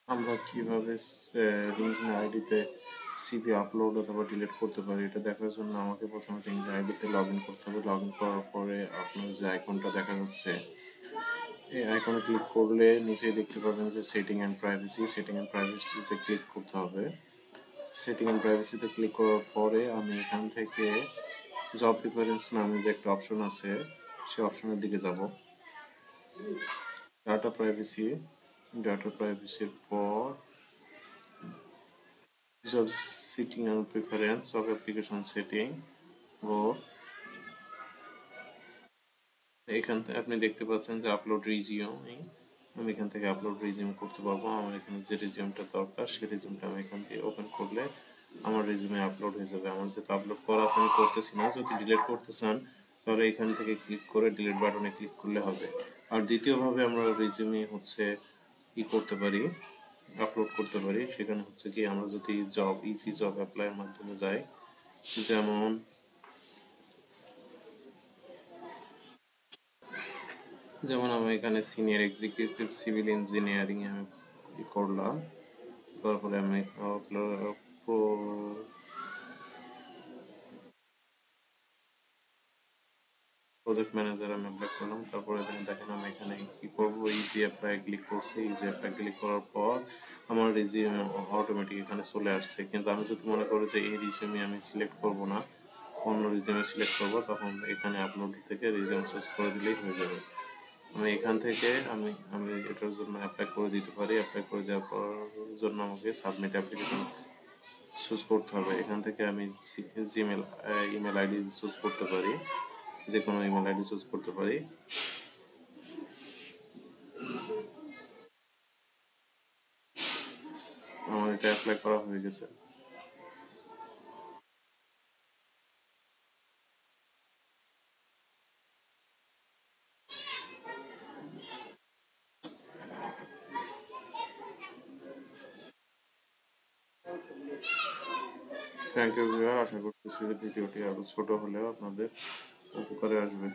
আমরা কিভাবে লিঙ্কড আইডিতে সিভি আপলোড অথবা ডিলিট করতে পারি এটা দেখার জন্য আমাকে প্রথমে লিঙ্কড আইডিতে লগ ইন করতে হবে। লগ ইন করার পরে আপনার যে আইকনটা দেখা যাচ্ছে এই আইকনে ক্লিক করলে নিচে দেখতে পাবেন যে setting and privacy. Setting and প্রাইভেসিতে ক্লিক করতে হবে। সেটিং অ্যান্ড প্রাইভেসিতে ক্লিক করার পরে আমি এখান থেকে জব প্রিফারেন্স নামে যে একটা অপশন আছে সেই অপশনের দিকে যাব। ডাটা প্রাইভেসির পর job setting and preference of application setting ও এখান থেকে আপনি দেখতে পাচ্ছেন যে আপলোড রিজিউম। আমি এখান থেকে আপলোড রিজিউম করতে পারবো। আমার এখানে যে রিজিউমটা দরকার সেই রিজিউমটা আমি এখান থেকে ওপেন করলে আমার রিজিউমে আপলোড হয়ে যাবে। আমার যেটা আপলোড করা আছে আমি করতেছি না। যদি ডিলিট করতে চান তাহলে এখান থেকে ক্লিক করে ডিলিট বাটনে ক্লিক করলে হবে। আর দ্বিতীয়ভাবে আমরা রিজিউমে করতে পারি, আপলোড করতে পারি। সেখানে হচ্ছে কি আমরা যদি ইজি জব অ্যাপ্লাইয়ের মাধ্যমে যাই, যেমন আমি এখানে সিনিয়র এক্সিকিউটিভ সিভিল ইঞ্জিনিয়ারিং আমি করলাম। তারপরে আমি প্রজেক্ট ম্যানেজার আমি অ্যাপ্লাই করলাম। তারপরে দেখেন আমি এখানে কি করব, ইজি অ্যাপ্লাই ক্লিক করছি। ইজি অ্যাপ্লাই ক্লিক করার পর আমার রিজিউম অটোমেটিক এখানে চলে আসছে। কিন্তু আমি যদি মনে করি যে এই রিজিউমে আমি সিলেক্ট করব না, অন্য রিজিউমে সিলেক্ট করব, তখন এখানে আপলোড থেকে রিজিউম চুজ করে দিলেই হয়ে যাবে। আমি এখান থেকে আমি এটার জন্য অ্যাপ্লাই করে দিতে পারি। অ্যাপ্লাই করে দেওয়ার জন্য আমাকে সাবমিট অ্যাপ্লিকেশন চুজ করতে হবে। এখান থেকে আমি ইমেল আইডি চুজ করতে পারি, যে কোনো ইমেল আইডি চুজ করতে পারি। আমার এটা অ্যাপ্লাই করা হয়ে গেছে। Thank you viewer. আশা করতেছি যে ভিডিওটি আরও ছোট হলেও আপনাদের উপকারে আসবে।